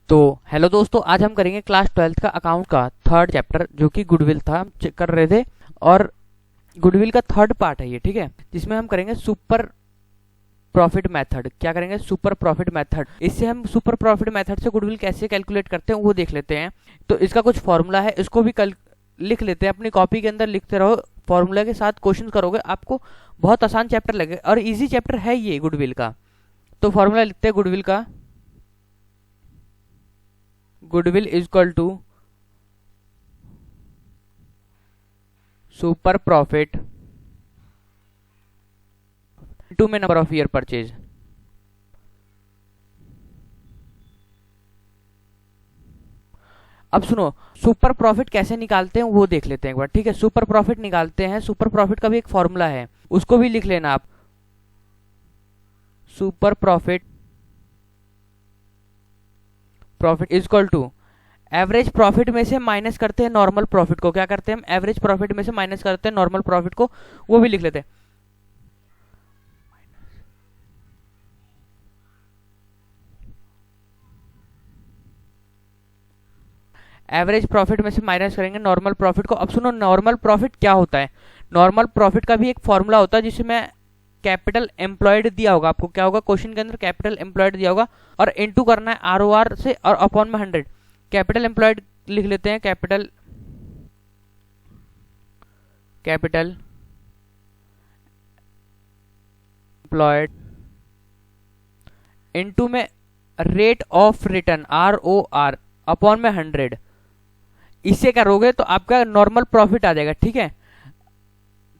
तो हेलो दोस्तों, आज हम करेंगे क्लास 12th का अकाउंट का थर्ड चैप्टर जो कि गुडविल था। हम चेक कर रहे थे और गुडविल का थर्ड पार्ट है ये, ठीक है, जिसमें हम करेंगे सुपर प्रॉफिट मेथड। क्या करेंगे? Super profit method. इससे हम सुपर प्रॉफिट मेथड से गुडविल कैसे कैलकुलेट करते हैं वो देख लेते हैं। तो इसका कुछ फॉर्मूला है, इसको भी लिख लेते हैं, अपनी कॉपी के अंदर लिखते रहो। फॉर्मूला के साथ क्वेश्चन करोगे, आपको बहुत आसान चैप्टर लगेगा और इजी चैप्टर है ये गुडविल का। तो फॉर्मूला लिखते हैं गुडविल का। Goodwill is equal to super profit to में नंबर ऑफ ईयर परचेज। अब सुनो, सुपर प्रॉफिट कैसे निकालते हैं वो देख लेते हैं एक बार, ठीक है। सुपर प्रॉफिट निकालते हैं, सुपर प्रॉफिट का भी एक फॉर्मूला है, उसको भी लिख लेना आप। Super profit is equal to average profit में से माइनस करते हैं नॉर्मल प्रॉफिट को। क्या करते हैं हम? एवरेज प्रॉफिट में से माइनस करते हैं नॉर्मल प्रॉफिट को, वो भी लिख लेते हैं। एवरेज प्रॉफिट में से माइनस करेंगे नॉर्मल प्रॉफिट को। अब सुनो, नॉर्मल प्रॉफिट क्या होता है? नॉर्मल प्रॉफिट का भी एक फॉर्मूला होता है जिसमें कैपिटल एम्प्लॉयड दिया होगा आपको। क्या होगा क्वेश्चन के अंदर? कैपिटल एम्प्लॉयड दिया होगा और इनटू करना है आरओआर से और अपॉन में 100। कैपिटल एम्प्लॉयड लिख लेते हैं, कैपिटल एम्प्लॉयड इनटू में rate of return ROR upon में 100। इससे करोगे तो आपका नॉर्मल प्रॉफिट आ जाएगा, ठीक है।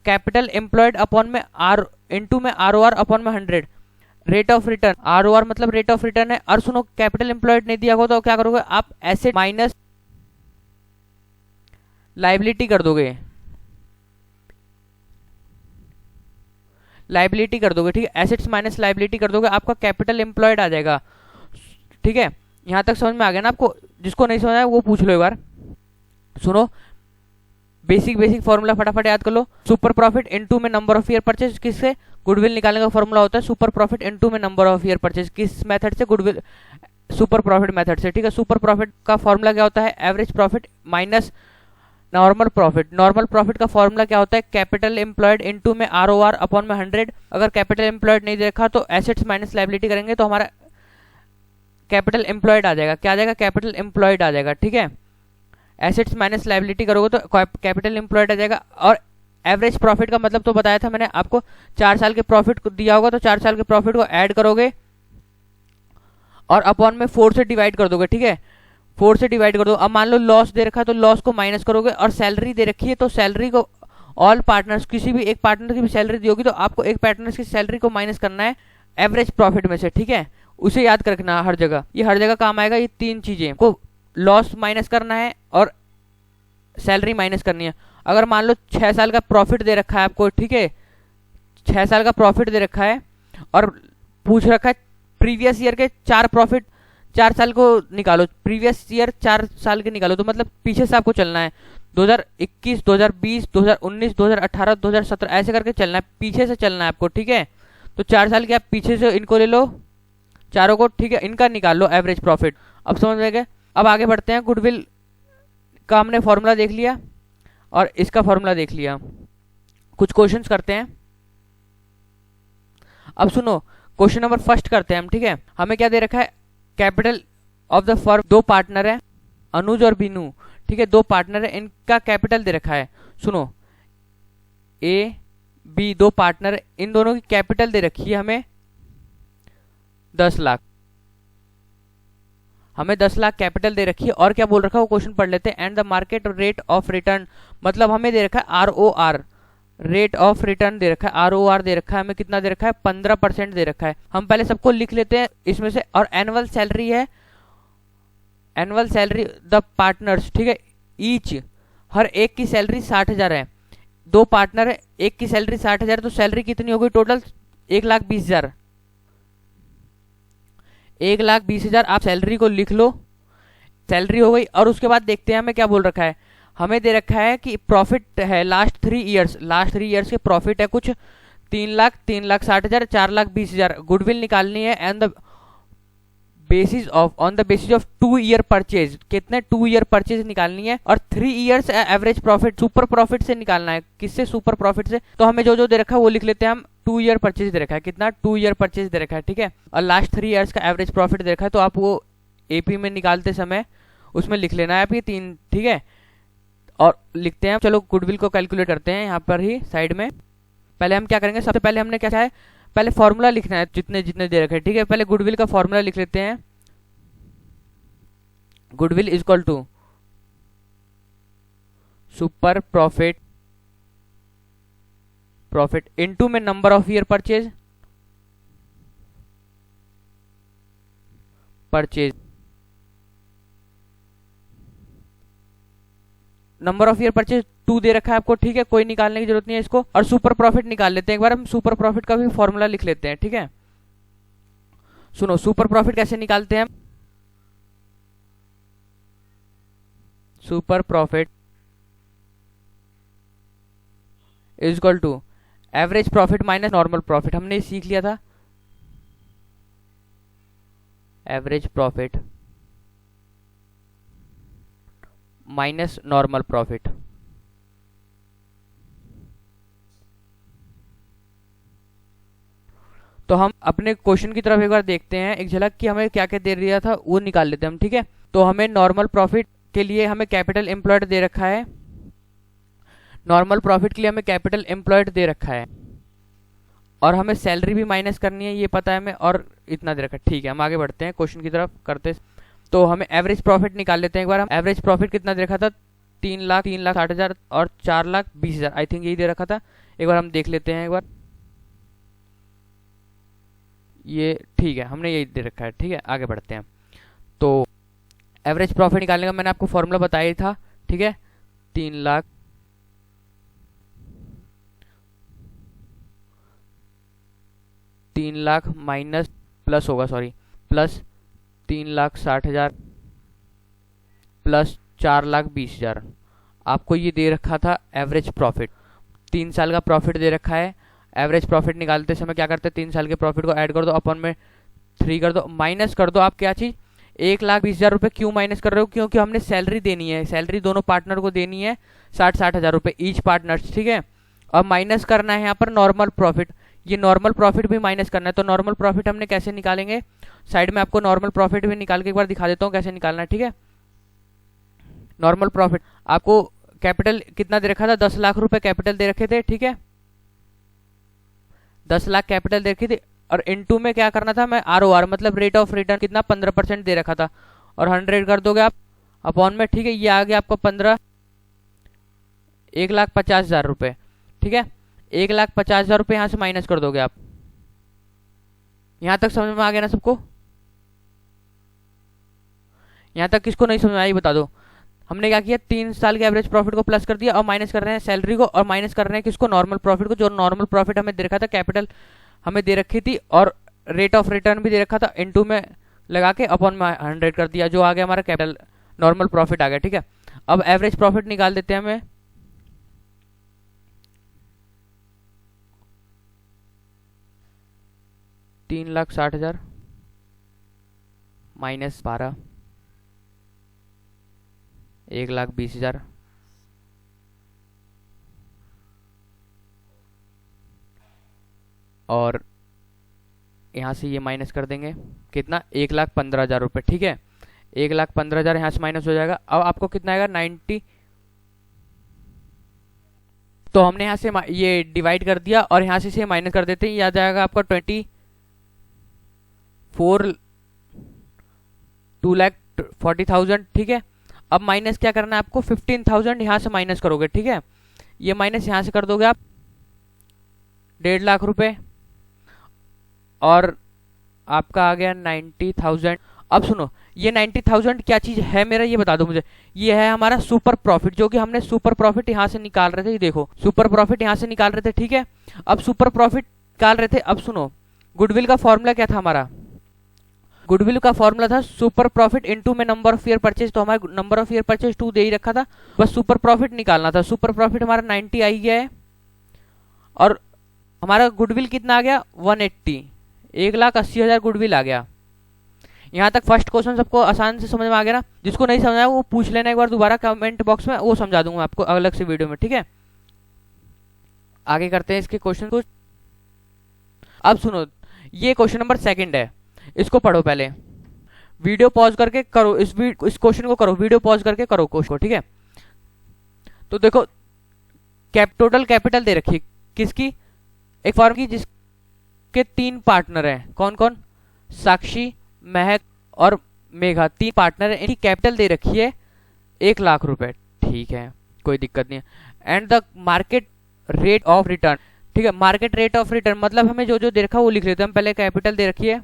कैपिटल एम्प्लॉयड अपॉन में आर इनटू में आरओआर अपॉन में 100। रेट ऑफ रिटर्न, आरओआर मतलब रेट ऑफ रिटर्न है। और सुनो, कैपिटल एम्प्लॉयड नहीं दिया होगा तो क्या करोगे आप? एसेट माइनस लाइबिलिटी कर दोगे, लाइबिलिटी कर दोगे, ठीक है। एसेट्स माइनस लाइबिलिटी कर दोगे, आपका कैपिटल एम्प्लॉयड आ जाएगा, ठीक है। यहां तक समझ में आ गया ना आपको? जिसको नहीं समझ आया वो पूछ लो एक बार। सुनो, बेसिक फॉर्मूला फटाफट याद कर लो। सुपर प्रॉफिट इनटू में नंबर ऑफ ईयर परचेज, किससे? गुडविल निकालने का फॉर्मूला होता है सुपर प्रॉफिट इनटू में नंबर ऑफ ईयर परचेज। किस मेथड से? गुडविल सुपर प्रॉफिट मेथड से, ठीक है। सुपर प्रॉफिट का फॉर्मूला क्या होता है? Average profit minus normal profit. Normal profit का फॉर्मूला क्या होता है? कैपिटल एम्प्लॉयड इनटू में आरओआर अपॉन में 100। अगर कैपिटल एम्प्लॉयड नहीं देखा तो एसेट्स माइनस लाइबिलिटी करेंगे तो हमारा कैपिटल एम्प्लॉयड आ जाएगा। क्या आ जाएगा? कैपिटल एम्प्लॉयड आ जाएगा, ठीक है। एसेट्स माइनस लाइबिलिटी करोगे तो कैपिटल एम्प्लॉयड आ जाएगा। और एवरेज प्रॉफिट का मतलब तो बताया था मैंने आपको, 4 साल के प्रॉफिट को दिया होगा तो 4 साल के प्रॉफिट को ऐड करोगे और अपॉन में 4 से डिवाइड कर दोगे, ठीक है। 4 से डिवाइड कर दो। अब मान लो लॉस दे रखा है तो लॉस को माइनस करोगे, और सैलरी दे रखी है तो सैलरी को, ऑल पार्टनर्स, किसी भी एक पार्टनर की भी सैलरी दी होगी तो आपको एक पार्टनर की सैलरी को माइनस करना है एवरेज प्रॉफिट में से, ठीक है। उसे याद कर रखना हर जगह, ये हर जगह काम आएगा। ये 3 चीजें को, लॉस माइनस करना है और सैलरी माइनस करनी है। अगर मान लो 6 साल का प्रॉफिट दे रखा है आपको, ठीक है, 6 साल का प्रॉफिट दे रखा है और पूछ रखा है प्रीवियस ईयर के 4 प्रॉफिट, 4 साल को निकालो, प्रीवियस ईयर 4 साल के निकालो, तो मतलब पीछे से आपको चलना है। 2021, 2020, 2019, 2018, 2017 ऐसे करके चलना है, पीछे से चलना है आपको, ठीक है। तो 4 साल के आप पीछे से इनको ले लो, चारों को, ठीक है, इनका निकाल लो एवरेज प्रॉफिट। अब समझ में गए? अब आगे बढ़ते हैं। गुडविल का हमने फॉर्मूला देख लिया और इसका फॉर्मूला देख लिया। कुछ क्वेश्चंस करते हैं। अब सुनो, क्वेश्चन नंबर फर्स्ट करते हैं हम, ठीक है। हमें क्या दे रखा है? Capital of the firm, 2 partner है, अनुज और बीनू, ठीक है, 2 पार्टनर है, इनका कैपिटल दे रखा है। सुनो, ए बी 2 पार्टनर है, इन दोनों की कैपिटल दे रखी है हमें 10 लाख। हमें 10 लाख कैपिटल दे रखी है और क्या बोल रखा है वो क्वेश्चन पढ़ लेते हैं। And the market rate of return, मतलब हमें दे रखा है आरओआर, रेट ऑफ रिटर्न दे रखा है, आरओआर दे रखा है हमें, कितना दे रखा है? 15% दे रखा है। हम पहले सबको लिख लेते हैं इसमें से। और एनुअल सैलरी है, एनुअल सैलरी द पार्टनर्स, ठीक है, ईच, हर एक की सैलरी 60,000 है। 2 पार्टनर है, एक की सैलरी 60,000, तो सैलरी कितनी होगी टोटल? 1,20,000। 1,20,000 आप सैलरी को लिख लो, सैलरी हो गई। और उसके बाद देखते हैं हमें क्या बोल रखा है। हमें दे रखा है कि प्रॉफिट है लास्ट 3 ईयर्स के प्रॉफिट है कुछ 3 लाख, 3,60,000, 4,20,000। गुडविल निकालनी है and the on the basis of 2 year purchase, कितने 2 ईयर परचेज निकालनी है, और 3 years average profit super profit से निकालना है। किससे? सुपर प्रॉफिट से। तो हमें जो जो दे रखा है वो लिख लेते हैं हम। 2 ईयर परचेज दे रखा है, कितना? 2 ईयर परचेज दे रखा है, ठीक है। और लास्ट 3 ईयर्स का एवरेज प्रॉफिट दे रखा है, तो आप वो एपी में निकालते समय उसमें लिख लेना है आप ये 3, ठीक है। और लिखते हैं, चलो गुडविल को कैलकुलेट करते हैं यहाँ पर ही साइड में। पहले हम क्या करेंगे, सबसे पहले हमने क्या है, पहले फॉर्मूला लिखना है जितने जितने दे रखे, ठीक है। पहले गुडविल का फॉर्मूला लिख लेते हैं। Goodwill is equal to super profit into में number of year purchase number of year purchase 2 दे रखा है आपको, ठीक है। कोई निकालने की जरूरत नहीं है इसको। और सुपर प्रॉफिट निकाल लेते हैं एक बार हम। सुपर प्रॉफिट का भी फॉर्मूला लिख लेते हैं, ठीक है। सुनो, सुपर प्रॉफिट कैसे निकालते हैं? Super profit is equal to average profit minus normal profit. हमने सीख लिया था, average profit minus normal profit. तो हम अपने क्वेश्चन की तरफ एक बार देखते हैं, एक झलक कि हमें क्या क्या दे दिया था वो निकाल लेते हैं हम, ठीक है। तो हमें नॉर्मल प्रॉफिट के लिए हमें कैपिटल एम्प्लॉयड दे रखा है, नॉर्मल प्रॉफिट के लिए हमें कैपिटल एम्प्लॉयड दे रखा है, और हमें सैलरी भी माइनस करनी है, ये पता है हमें, और इतना दे रखा है, ठीक है। हम आगे बढ़ते हैं क्वेश्चन की तरफ करते। तो हमें एवरेज प्रॉफिट निकाल लेते हैं एक बार हम। एवरेज प्रॉफिट कितना दे रखा था? 3,60,000 और 4,20,000, आई थिंक यही दे रखा था। एक बार हम देख लेते हैं एक बार, ये ठीक है, हमने यही दे रखा है, ठीक है। आगे बढ़ते हैं। तो एवरेज प्रॉफिट निकालने का मैंने आपको फॉर्मूला बताया था, ठीक है। 3 लाख माइनस प्लस होगा, सॉरी, प्लस 3,60,000 प्लस 4,20,000, आपको ये दे रखा था एवरेज प्रॉफिट। 3 साल का प्रॉफिट दे रखा है। एवरेज प्रॉफिट निकालते समय क्या करते हैं, 3 साल के प्रॉफिट को ऐड कर दो, अपन में 3 कर दो, माइनस कर दो आप क्या चीज, 1,20,000 रुपये। क्यों माइनस कर रहे हो? क्योंकि हमने सैलरी देनी है, सैलरी दोनों पार्टनर को देनी है 60,000 रुपये ईच पार्टनर, ठीक है। और माइनस करना है यहाँ पर नॉर्मल प्रॉफिट, ये नॉर्मल प्रॉफिट भी माइनस करना है। तो नॉर्मल प्रॉफिट हमने कैसे निकालेंगे, साइड में आपको नॉर्मल प्रॉफिट भी निकाल के एक बार दिखा देता हूँ कैसे निकालना है, ठीक है। नॉर्मल प्रॉफिट आपको कैपिटल कितना दे रखा था, 10 लाख रुपए कैपिटल दे रखे थे, ठीक है। 10 लाख कैपिटल दे रखी थी, और इनटू में क्या करना था, मैं ROR मतलब रेट ऑफ रिटर्न कितना 15% दे रखा था, और 100 कर दोगे आप अपॉन में, ठीक है। ये आ गया आपको 15, 1,50,000 रुपये, ठीक है। 1,50,000 रुपये यहाँ से माइनस कर दोगे आप। यहां तक समझ में आ गया ना सबको? यहां तक किसको नहीं समझ में आई बता दो। हमने क्या किया, 3 साल के एवरेज प्रॉफिट को प्लस कर दिया, और माइनस कर रहे हैं सैलरी को, और माइनस कर रहे हैं किसको, नॉर्मल प्रॉफिट को। जो नॉर्मल प्रॉफिट हमें दे रखा था, कैपिटल हमें दे रखी थी, और रेट ऑफ रिटर्न भी दे रखा था, इनटू में लगा के अपॉन में 100 कर दिया, जो आ गया हमारा कैपिटल नॉर्मल प्रॉफिट आ गया, ठीक है। अब एवरेज प्रॉफिट निकाल देते हैं हमें। $3,60,000 माइनस 12, 1,20,000 और यहाँ से ये माइनस कर देंगे कितना, 1,15,000 रुपये, ठीक है। 1,15,000 यहाँ से माइनस हो जाएगा। अब आपको कितना आएगा, 90। तो हमने यहाँ से ये डिवाइड कर दिया, और यहाँ से इसे माइनस कर देते हैं, याद आएगा आपका 2,40,000, ठीक है। अब माइनस क्या करना है आपको, 15,000 यहाँ से माइनस करोगे, ठीक है। ये माइनस यहाँ से कर दोगे आप 1.5 लाख रुपए, और आपका आ गया 90,000। अब सुनो, ये 90,000 क्या चीज है मेरा, ये बता दो मुझे। ये है हमारा सुपर प्रॉफिट, जो कि हमने सुपर प्रॉफिट यहाँ से निकाल रहे थे, ये देखो सुपर प्रॉफिट यहाँ से निकाल रहे थे, ठीक है। अब सुपर प्रॉफिट निकाल रहे थे। अब सुनो, गुडविल का फॉर्मूला क्या था हमारा, गुडविल का फॉर्मूला था सुपर प्रॉफिट इनटू में नंबर ऑफ ईयर परचेज। तो हमारा नंबर ऑफ ईयर परचेज 2 दे ही रखा था, बस सुपर प्रॉफिट निकालना था। सुपर प्रॉफिट हमारा 90 आई गया है, और हमारा गुडविल कितना आ गया, 180, 1,80,000 गुडविल आ गया। यहाँ तक फर्स्ट क्वेश्चन सबको आसान से समझ में आ गया ना? जिसको नहीं समझ आया वो पूछ लेना एक बार दोबारा कमेंट बॉक्स में, वो समझा दूंगा आपको अलग से वीडियो में, ठीक है। आगे करते हैं इसके क्वेश्चन को। अब सुनो, ये क्वेश्चन नंबर 2 है, इसको पढ़ो पहले, वीडियो पॉज करके करो, इस क्वेश्चन को करो, वीडियो पॉज करके करो क्वेश्चन को, ठीक है। तो देखो टोटल कैपिटल दे रखी है किसकी, एक फर्म की जिसके 3 पार्टनर हैं, कौन कौन, साक्षी, महक और मेघा, 3 पार्टनर है, इनकी कैपिटल दे रखी है 1 लाख रुपए, ठीक है, कोई दिक्कत नहीं है। And the market rate of return, ठीक है, मार्केट रेट ऑफ रिटर्न मतलब हमें जो जो दे रखा है वो लिख लेते हैं हम, पहले कैपिटल दे रखी है,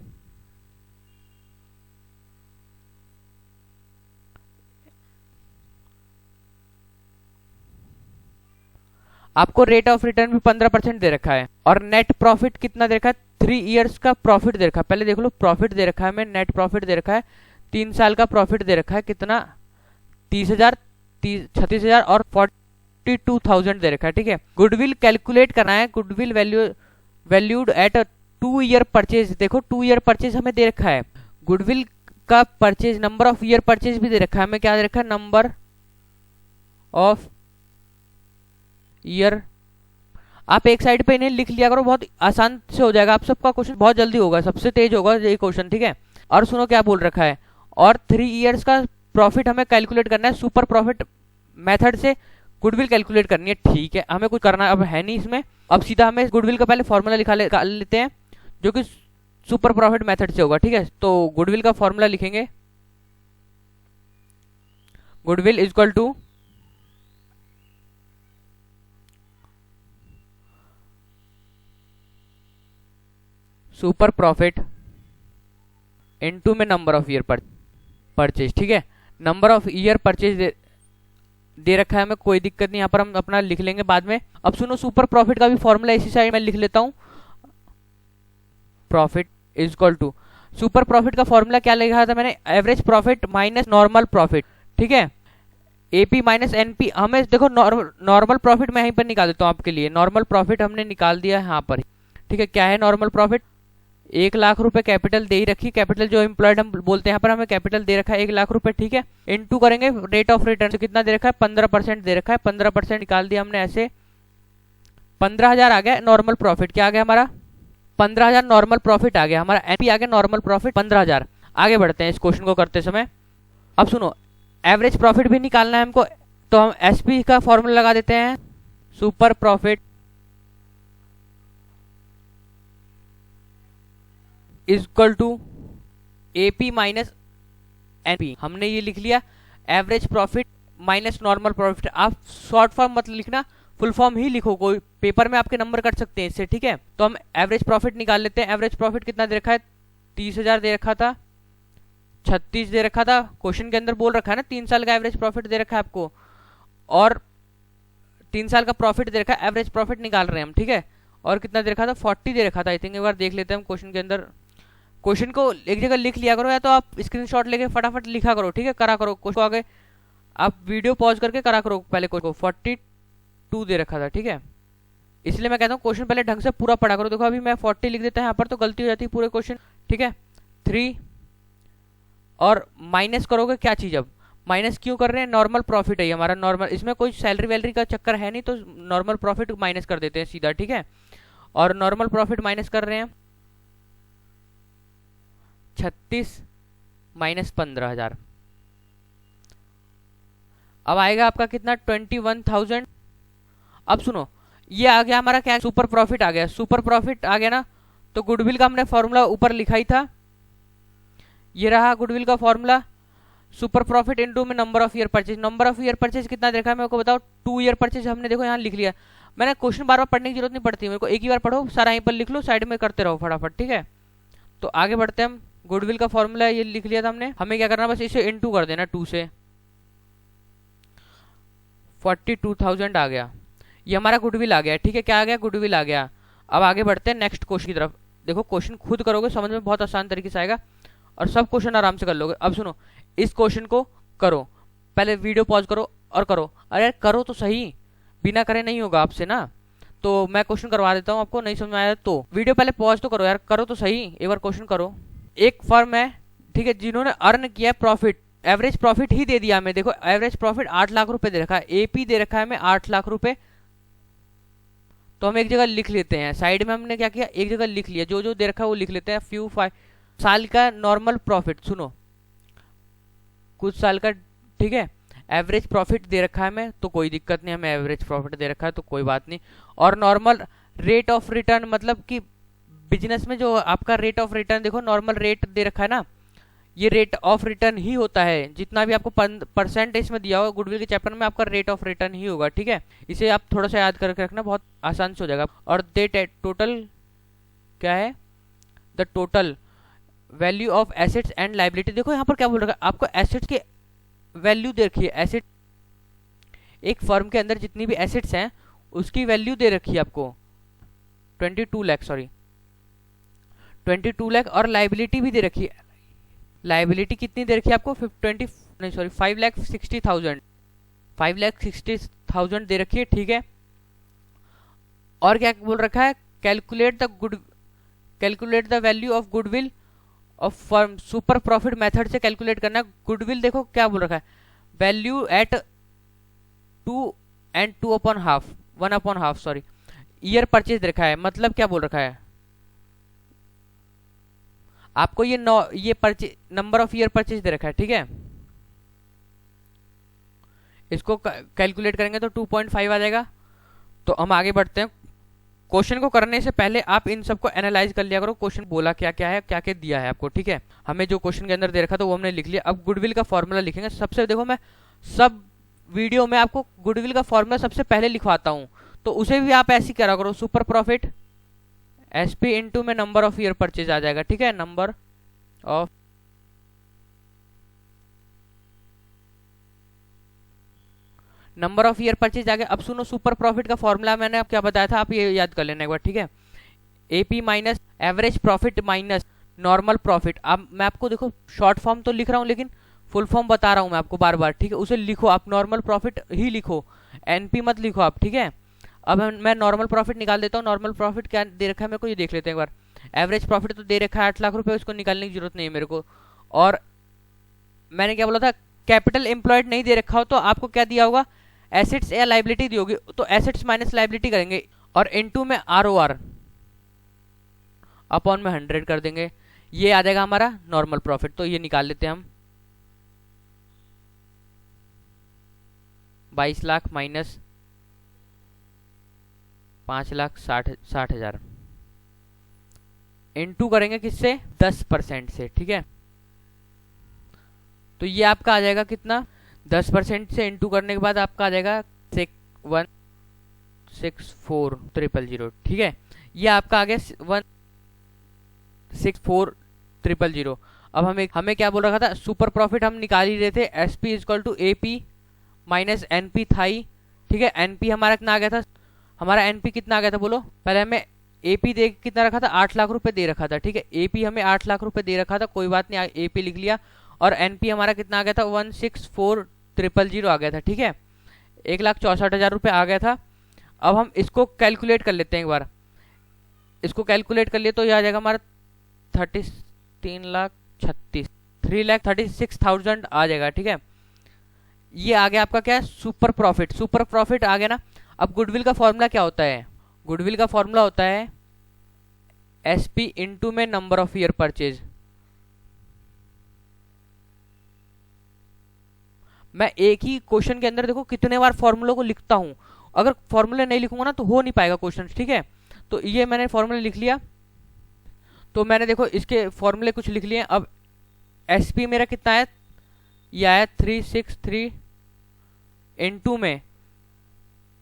आपको रेट ऑफ रिटर्न भी 15% दे रखा है, और नेट प्रॉफिट कितना दे रखा है, 3 इयर्स का प्रॉफिट दे रखा है, पहले देख लो प्रॉफिट दे रखा है हमें, नेट प्रॉफिट दे रखा है 3 साल का प्रॉफिट दे रखा है कितना, 30,000, 36,000 और 42,000 दे रखा है, ठीक है। गुडविल कैलकुलेट करना है, goodwill valued at 2 year purchase, देखो 2 ईयर परचेज हमें दे रखा है, गुडविल का purchase, number of year purchase भी दे रखा है हमें, क्या दे रखा है, नंबर ऑफ ईयर। आप एक साइड पे इन्हें लिख लिया करो, बहुत आसान से हो जाएगा, आप सबका क्वेश्चन बहुत जल्दी होगा, सबसे तेज होगा ये क्वेश्चन, ठीक है। और सुनो क्या बोल रखा है, और 3 इयर्स का प्रॉफिट हमें कैलकुलेट करना है, सुपर प्रॉफिट मेथड से गुडविल कैलकुलेट करनी है, ठीक है। हमें कुछ करना अब है नहीं इसमें, अब सीधा हमें गुडविल का पहले फॉर्मूला निकाल लेते हैं जो कि सुपर प्रॉफिट मेथड से होगा, ठीक है। तो गुडविल का फॉर्मूला लिखेंगे, goodwill is equal to super profit into में नंबर ऑफ ईयर परचेज, ठीक है। नंबर ऑफ ईयर परचेज दे रखा है हमें, कोई दिक्कत नहीं, यहाँ पर हम अपना लिख लेंगे बाद में। अब सुनो सुपर प्रॉफिट का भी फॉर्मूला इसी साइड में लिख लेता हूँ, profit is equal to, super profit का फॉर्मूला क्या लिखा था मैंने, average profit minus normal profit, ठीक है, एपी माइनस एनपी। हमें देखो नॉर्मल प्रॉफिट मैं यहीं पर निकाल देता हूँ आपके लिए, नॉर्मल प्रॉफिट हमने निकाल दिया यहाँ पर, ठीक है। क्या है नॉर्मल प्रॉफिट, 1 लाख रुपए कैपिटल दे ही रखी, कैपिटल जो एम्प्लॉयड हम बोलते हैं यहाँ पर, हमें कैपिटल दे रखा है 1 लाख रुपए, ठीक है। इनटू करेंगे रेट ऑफ रिटर्न, तो कितना दे रखा है, 15% दे रखा है, 15% निकाल दिया हमने ऐसे, 15,000 आ गया नॉर्मल प्रॉफिट, क्या आ गया हमारा, 15,000 नॉर्मल प्रॉफिट आ गया हमारा, एनपी आ गया नॉर्मल प्रॉफिट 15,000। आगे बढ़ते हैं इस क्वेश्चन को करते समय। अब सुनो एवरेज प्रॉफिट भी निकालना है हमको, तो हम एसपी का फॉर्मूला लगा देते हैं, super profit is equal to AP minus NP, हमने ये लिख लिया average profit minus normal profit. आप शॉर्ट फॉर्म मत लिखना, फुल फॉर्म ही लिखो, कोई पेपर में आपके नंबर कट सकते हैं इससे, ठीक है। तो हम एवरेज प्रॉफिट निकाल लेते हैं, एवरेज प्रॉफिट कितना दे रखा है, 30,000 दे रखा था, 36 दे रखा था, क्वेश्चन के अंदर बोल रखा है ना 3 साल का एवरेज प्रॉफिट दे रखा है आपको, और 3 साल का प्रॉफिट दे रखा है, एवरेज प्रॉफिट निकाल रहे हैं हम, ठीक है। और कितना दे रखा था, 40 दे रखा था आई थिंक, एक बार देख लेते हैं हम क्वेश्चन के अंदर। क्वेश्चन को एक जगह लिख लिया करो, या तो आप स्क्रीनशॉट लेके फटाफट लिखा करो, ठीक है, करा करो क्वेश्चन आगे, आप वीडियो पॉज करके करा करो पहले क्वेश्चन को। 42 दे रखा था, ठीक है, इसलिए मैं कहता हूँ क्वेश्चन पहले ढंग से पूरा पढ़ा करो। देखो अभी मैं 40 लिख देता है यहाँ पर तो गलती हो जाती है पूरे क्वेश्चन, ठीक है। 3 और माइनस करोगे क्या चीज, अब माइनस क्यों कर रहे हैं, नॉर्मल प्रॉफिट है हमारा, नॉर्मल, इसमें कोई सैलरी वैलरी का चक्कर है नहीं, तो नॉर्मल प्रॉफिट माइनस कर देते हैं सीधा, ठीक है। और नॉर्मल प्रॉफिट माइनस कर रहे हैं 36 माइनस 15,000, अब आएगा आपका कितना, 21,000। अब सुनो ये आ गया हमारा क्या, सुपर प्रॉफिट आ गया, सुपर प्रॉफिट आ गया ना, तो गुडविल का हमने फॉर्मूला ऊपर लिखा ही था, ये रहा गुडविल का फॉर्मूला, सुपर प्रॉफिट इनटू में number of year purchase. Number of year purchase कितना देखा है मेरे को बताओ, 2 ईयर परचेज हमने देखो यहाँ लिख लिया, मैंने क्वेश्चन बार बार पढ़ने की जरूरत नहीं पड़ती, मेरे को एक ही बार पढ़ो, सारा यहीं पर लिख लो, साइड में करते रहो फटाफट, ठीक है। तो आगे बढ़ते हैं हम, गुडविल का फॉर्मूला ये लिख लिया था हमने, हमें क्या करना, बस इसे इनटू कर देना 2 से, 42,000 आ गया, ये हमारा गुडविल आ गया, ठीक है। क्या आ गया, गुडविल आ गया। अब आगे बढ़ते हैं नेक्स्ट क्वेश्चन की तरफ, देखो क्वेश्चन खुद करोगे समझ में बहुत आसान तरीके से आएगा, और सब क्वेश्चन आराम से कर लोगे। अब सुनो इस क्वेश्चन को करो, पहले वीडियो पॉज करो और करो, अरे करो तो सही, बिना करे नहीं होगा आपसे ना, तो मैं क्वेश्चन करवा देता हूँ आपको, नहीं समझ में आया तो वीडियो पहले पॉज तो करो यार, करो तो सही, एक बार क्वेश्चन करो। एक फर्म है ठीक है, जिन्होंने अर्न किया प्रॉफिट, एवरेज प्रॉफिट ही दे दिया हमें। देखो एवरेज प्रॉफिट 8 लाख रुपए दे रखा है, एपी दे रखा है हमें 8 लाख रुपए। तो हम एक जगह लिख लेते हैं, साइड में हमने क्या किया, एक जगह लिख लिया, जो जो दे रखा है वो लिख लेते हैं। फ्यू 5 साल का नॉर्मल प्रॉफिट, सुनो कुछ साल का, ठीक है, एवरेज प्रॉफिट दे रखा है हमें तो कोई दिक्कत नहीं, हमें एवरेज प्रॉफिट दे रखा है तो कोई बात नहीं। और नॉर्मल रेट ऑफ रिटर्न, मतलब कि बिजनेस में जो आपका रेट ऑफ रिटर्न, देखो नॉर्मल रेट दे रखा है ना, ये रेट ऑफ रिटर्न ही होता है, जितना भी आपको परसेंट इसमें दिया होगा गुडविल के चैप्टर में, आपका रेट ऑफ रिटर्न ही होगा। ठीक है, इसे आप थोड़ा सा याद करके रखना, बहुत आसान से हो जाएगा। और दे टोटल क्या है, the total value of assets and liability. देखो यहाँ पर क्या बोल रखा है, आपको एसेट्स की वैल्यू दे रखी है। एसेट, एक फर्म के अंदर जितनी भी एसेट्स हैं उसकी वैल्यू दे रखी है आपको 22 लाख, सॉरी 22 लाख। और लाइबिलिटी भी दे रखी है, लाइबिलिटी कितनी दे रखी है आपको 5,60,000, 5,60,000 दे रखी है। ठीक है, और क्या बोल रखा है, calculate the value of goodwill of firm, super profit method से कैलकुलेट करना है गुडविल। देखो क्या बोल रखा है, value at 2 and 2/2, 1/2 sorry, year purchase रखा है। मतलब क्या बोल रखा है आपको, ये purchase number of year purchase दे रखा है। ठीक है, इसको कैलकुलेट करेंगे तो 2.5 आ जाएगा। तो हम आगे बढ़ते हैं। क्वेश्चन को करने से पहले आप इन सबको एनालाइज कर लिया करो, क्वेश्चन बोला क्या क्या है, क्या क्या दिया है आपको। ठीक है, हमें जो क्वेश्चन के अंदर दे रखा था वो हमने लिख लिया। अब गुडविल का फॉर्मूला लिखेंगे। सबसे देखो, मैं सब वीडियो में आपको गुडविल का फॉर्मूला सबसे पहले लिखवाता हूं, तो उसे भी आप ऐसे करा करो, सुपर प्रॉफिट एसपी इंटू में नंबर ऑफ ईयर परचेज आ जाएगा। ठीक है, नंबर ऑफ ईयर परचेज आ गया। अब सुनो, सुपर प्रॉफिट का फॉर्मूला मैंने आप क्या बताया था, आप ये याद कर लेना एक बार। ठीक है, AP minus average profit minus normal profit. अब मैं आपको देखो शॉर्ट फॉर्म तो लिख रहा हूं, लेकिन फुल फॉर्म बता रहा हूं मैं आपको बार बार। ठीक है, उसे लिखो आप, नॉर्मल प्रॉफिट ही लिखो, एनपी मत लिखो आप। ठीक है, अब मैं नॉर्मल प्रॉफिट निकाल देता हूँ। नॉर्मल प्रॉफिट क्या दे रखा है मेरे को, ये देख लेते हैं एक बार। एवरेज प्रॉफिट तो दे रखा है 8 लाख रुपए, उसको निकालने की जरूरत नहीं है मेरे को। और मैंने क्या बोला था, कैपिटल एम्प्लॉयड नहीं दे रखा हो तो आपको क्या दिया होगा, एसेट्स या लाइबिलिटी दी होगी, तो एसेट्स माइनस लाइबिलिटी करेंगे और इनटू में आरओआर अपॉन में 100 कर देंगे। ये आ जाएगा हमारा नॉर्मल प्रॉफिट। तो ये निकाल लेते हैं हम, 22 लाख माइनस 5,60,000 इनटू करेंगे किससे, 10% से। ठीक है, तो ये आपका आ जाएगा कितना, 10% से इनटू करने के बाद आपका आ जाएगा 1,64,000। ठीक है, ये आपका आ गया 1,64,000। अब हमें क्या बोल रखा था, सुपर प्रॉफिट हम निकाल ही रहे थे, SP equal to AP minus NP था ही। ठीक है, एनपी हमारा कितना आ गया था, हमारा एनपी कितना आ गया था बोलो, पहले हमें एपी दे कितना रखा था, 8 लाख रुपए दे रखा था। ठीक है, एपी हमें 8 लाख रुपए दे रखा था, कोई बात नहीं, एपी लिख लिया। और एनपी हमारा कितना आ गया था, 1,64,000 आ गया था। ठीक है, 1,64,000 रुपये आ गया था। अब हम इसको कैलकुलेट कर लेते हैं एक बार। इसको कैलकुलेट कर लिए तो यह आ जाएगा हमारा 3,36,000 आ जाएगा। ठीक है, ये आ गया आपका क्या है, सुपर प्रॉफिट। सुपर प्रॉफिट आ गया ना। अब गुडविल का फॉर्मूला क्या होता है, गुडविल का फॉर्मूला होता है एसपी इंटू में नंबर ऑफ ईयर परचेज। मैं एक ही क्वेश्चन के अंदर देखो कितने बार फॉर्मूलों को लिखता हूं, अगर फॉर्मूले नहीं लिखूंगा ना तो हो नहीं पाएगा क्वेश्चन। ठीक है, तो ये मैंने फॉर्मूले लिख लिया, तो मैंने देखो इसके फॉर्मूले कुछ लिख लिए। अब एसपी मेरा कितना है, ये आया 363 इनटू में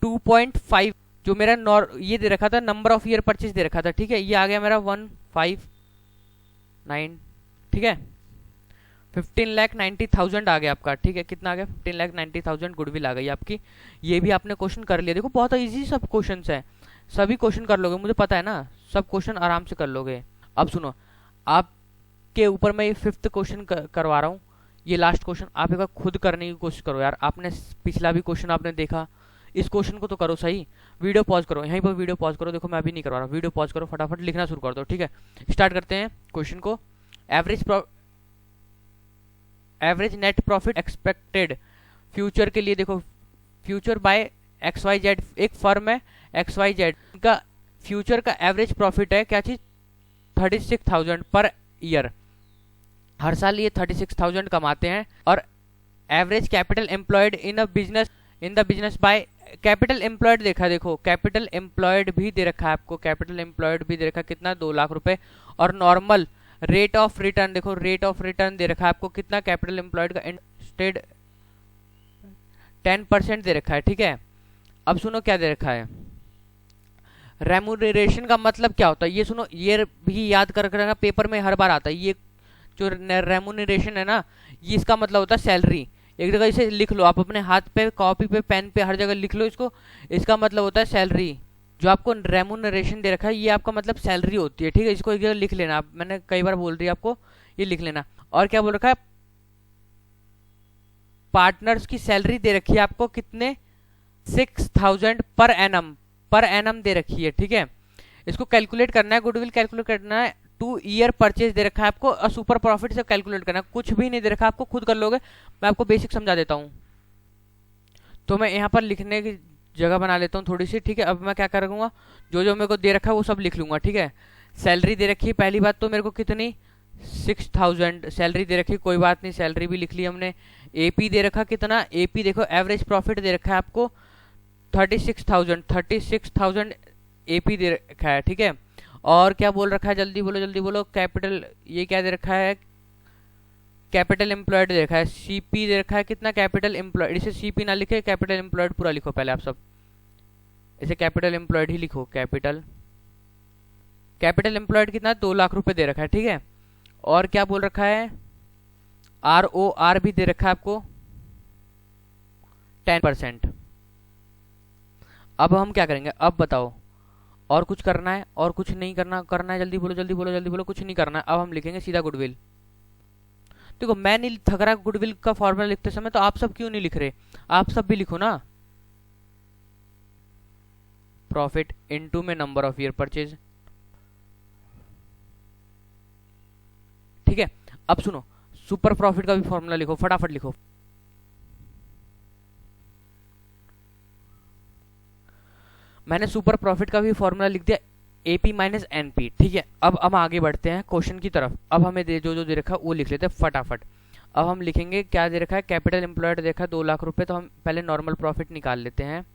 2.5, जो मेरा ये दे रखा था, नंबर ऑफ ईयर परचेज दे रखा था। ठीक है, ये आ गया मेरा 159। ठीक है, 15,90,000 आ गया आपका। ठीक है, कितना आ गया, 15,90,000 गुडविल आ गई आपकी। ये भी आपने क्वेश्चन कर लिया। देखो बहुत इजी सब क्वेश्चन है, सभी क्वेश्चन कर लोगे, मुझे पता है ना, सब क्वेश्चन आराम से कर लोगे। अब सुनो, आपके ऊपर मैं ये 5th क्वेश्चन करवा रहा हूँ, ये लास्ट क्वेश्चन आप एक बार खुद करने की कोशिश करो यार। आपने पिछला भी क्वेश्चन आपने देखा, इस क्वेश्चन को तो करो सही। वीडियो पॉज करो, यहीं पर वीडियो पॉज करो। देखो मैं अभी नहीं करवा रहा हूँ, वीडियो पॉज करो, फटाफट लिखना शुरू कर दो। ठीक है, स्टार्ट करते हैं क्वेश्चन को। Average net profit expected future के लिए, देखो फ्यूचर बाय XYZ, एक फर्म है XYZ का फ्यूचर का एवरेज प्रॉफिट है क्या चीज 36,000 पर ईयर, हर साल ये 36,000 कमाते हैं। और average capital employed in the business by capital employed देखा, देखो कैपिटल एम्प्लॉयड भी दे रखा है आपको, कैपिटल एम्प्लॉयड भी दे रखा है कितना 2 लाख रुपए। और नॉर्मल रेट ऑफ रिटर्न, देखो रेट ऑफ रिटर्न दे रखा है आपको कितना कैपिटल एम्प्लॉयड का इंस्टेड 10% दे रखा है, ठीक है। अब सुनो क्या दे रखा है, रेम्यूनरेशन का मतलब क्या होता है, ये सुनो, ये भी याद कर रखना, पेपर में हर बार आता है ये जो रेम्यूनरेशन है ना, ये इसका मतलब होता है सैलरी। एक जगह इसे लिख लो आप अपने हाथ पे, कॉपी पे, पेन पे, हर जगह लिख लो इसको, इसका मतलब होता है सैलरी। जो आपको रेम्यूनरेशन दे रखा है ये आपका मतलब सैलरी होती है, ठीक है। इसको एक जगह लिख लेना आप, मैंने कई बार बोल दिया आपको, ये लिख लेना। और क्या बोल रखा है, पार्टनर्स की सैलरी दे रखी है आपको कितने 6,000 पर एनम दे रखी है, ठीक है। इसको कैलकुलेट करना है, गुडविल कैलकुलेट करना है, 2 ईयर परचेज दे रखा है आपको, और सुपर प्रॉफिट से कैलकुलेट करना है, कुछ भी नहीं दे रखा आपको, खुद कर लोगे, मैं आपको बेसिक समझा देता हूँ। तो मैं यहाँ पर लिखने की जगह बना लेता हूँ थोड़ी सी, ठीक है। अब मैं क्या करूँगा, जो जो मेरे को दे रखा है वो सब लिख लूंगा, ठीक है। सैलरी दे रखी है, पहली बात तो मेरे को कितनी 6,000 सैलरी दे रखी, कोई बात नहीं, सैलरी भी लिख ली हमने। एपी दे रखा कितना, एपी देखो एवरेज प्रॉफिट दे रखा है आपको 36,000 एपी दे रखा है, ठीक है। और क्या बोल रखा है, जल्दी बोलो जल्दी बोलो, कैपिटल, ये क्या दे रखा है, कैपिटल एम्प्लॉयड दे रखा है, सीपी दे रखा है कितना कैपिटल एम्प्लॉयड, इसे सीपी ना लिखे, कैपिटल एम्प्लॉयड पूरा लिखो पहले आप सब, इसे कैपिटल एम्प्लॉयड ही लिखो, कैपिटल एम्प्लॉयड कितना 2 लाख रुपए दे रखा है, ठीक है। और क्या बोल रखा है, ROR भी दे रखा है आपको 10%। अब हम क्या करेंगे, अब बताओ, और कुछ करना है, और कुछ नहीं करना है, जल्दी बोलो जल्दी बोलो जल्दी बोलो, कुछ नहीं करना है। अब हम लिखेंगे सीधा गुडविल। देखो मैं नहीं थक रहा गुडविल का फॉर्मूला लिखते समय, तो आप सब क्यों नहीं लिख रहे, आप सब भी लिखो ना, प्रॉफिट इनटू में नंबर ऑफ ईयर परचेज, ठीक है। अब सुनो, सुपर प्रॉफिट का भी फॉर्मूला लिखो, फटाफट लिखो। मैंने सुपर प्रॉफिट का भी फॉर्मूला लिख दिया, एपी माइनस एनपी, ठीक है। अब हम आगे बढ़ते हैं क्वेश्चन की तरफ। अब हमें जो जो दे रखा है वो लिख लेते हैं फटाफट। अब हम लिखेंगे क्या दे रखा है, कैपिटल एम्प्लॉयड देखा 2 लाख रुपए, तो हम पहले नॉर्मल प्रॉफिट निकाल लेते हैं,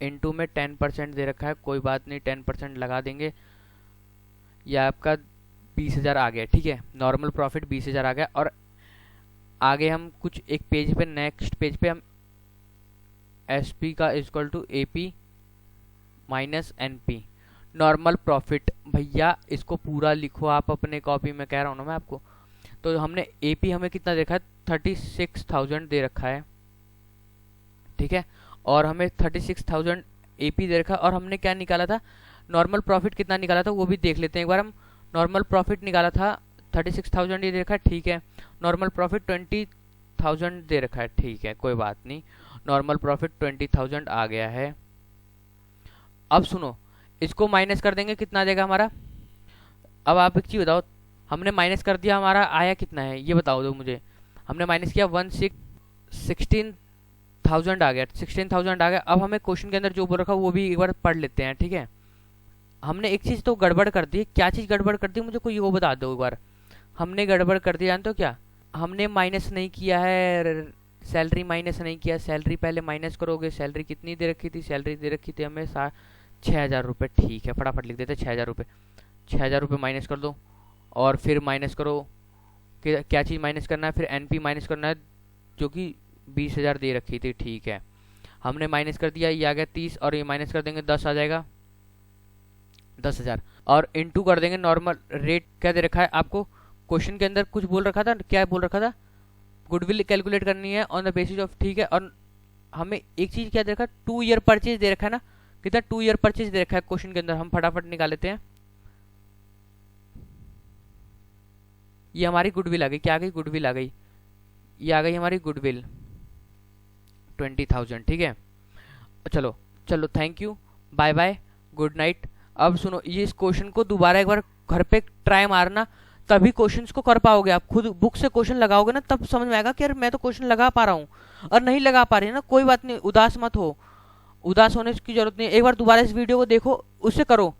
इनटू में 10% दे रखा है, कोई बात नहीं 10% लगा देंगे, यह आपका 20,000 आ गया, ठीक है। नॉर्मल प्रॉफिट 20,000 आ गया। और आगे हम कुछ एक पेज पे, नेक्स्ट पेज पे हम एसपी का equal to AP minus NP, normal profit, भैया इसको पूरा लिखो आप अपने कॉपी में, कह रहा हूँ ना मैं आपको। तो हमने एपी हमें कितना देखा है 36,000 दे रखा है, ठीक है। और हमें 36,000 एपी दे रखा, और हमने क्या निकाला था, नॉर्मल प्रॉफिट कितना निकाला था वो भी देख लेते हैं एक बार हम। नॉर्मल प्रॉफिट निकाला था 36,000 ये दे रखा है, ठीक है। नॉर्मल प्रॉफिट 20,000 दे रखा है, ठीक है, कोई बात नहीं, नॉर्मल प्रॉफिट 20,000 आ गया है। अब सुनो, इसको माइनस कर देंगे, कितना देगा हमारा। अब आप एक चीज बताओ, हमने माइनस कर दिया, हमारा आया कितना है ये बताओ दो मुझे। हमने माइनस किया 16,000 आ गया, 16,000 आ गया। अब हमें क्वेश्चन के अंदर जो बोल रखा वो भी एक बार पढ़ लेते हैं, ठीक है। हमने एक चीज तो गड़बड़ कर दी, क्या चीज गड़बड़ कर दी मुझे कोई वो बता दो एक बार। हमने गड़बड़ कर दी, जानते हो क्या, हमने माइनस नहीं किया है, सैलरी माइनस नहीं किया, सैलरी पहले माइनस करोगे, सैलरी कितनी दे रखी थी, सैलरी दे रखी थी हमें 6,000 रुपये, ठीक है, फटाफट लिख देते 6,000 रुपये, 6,000 रुपये माइनस कर दो, और फिर माइनस करो कि क्या चीज़ माइनस करना है, फिर एनपी माइनस करना है जो कि 20,000 दे रखी थी, ठीक है। हमने माइनस कर दिया, ये आ गया 30, और ये माइनस कर देंगे 10 आ जाएगा, 10,000, और इनटू कर देंगे नॉर्मल रेट, क्या दे रखा है आपको क्वेश्चन के अंदर, कुछ बोल रखा था, क्या बोल रखा था, गुडविल कैलकुलेट करनी है ऑन द बेसिस ऑफ, ठीक है। और हमें एक चीज क्या दे रखा है, 2 ईयर परचेज दे रखा है ना, कितना 2 ईयर परचेज दे रखा है क्वेश्चन के अंदर, हम फटाफट निकाल लेते हैं। ये हमारी गुडविल आ गई, क्या आ गई, गुडविल आ गई, ये आ गई हमारी गुडविल 20,000, ठीक है। चलो चलो, thank you, bye bye, good night. अब सुनो, ये इस क्वेश्चन को दोबारा एक बार घर पे ट्राई मारना, तभी क्वेश्चंस को कर पाओगे। आप खुद बुक से क्वेश्चन लगाओगे ना, तब समझ में आएगा कि यार मैं तो क्वेश्चन लगा पा रहा हूँ। और नहीं लगा पा रही है ना, कोई बात नहीं, उदास मत हो, उदास होने की जरूरत नहीं। एक बार दोबारा इस वीडियो को देखो, उससे करो।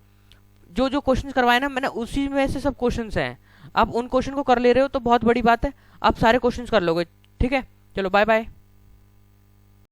जो जो क्वेश्चन करवाए ना मैंने, उसी में से सब क्वेश्चन हैं। आप उन क्वेश्चन को कर ले रहे हो तो बहुत बड़ी बात है, आप सारे क्वेश्चन कर लोगे। ठीक है, चलो बाय बाय।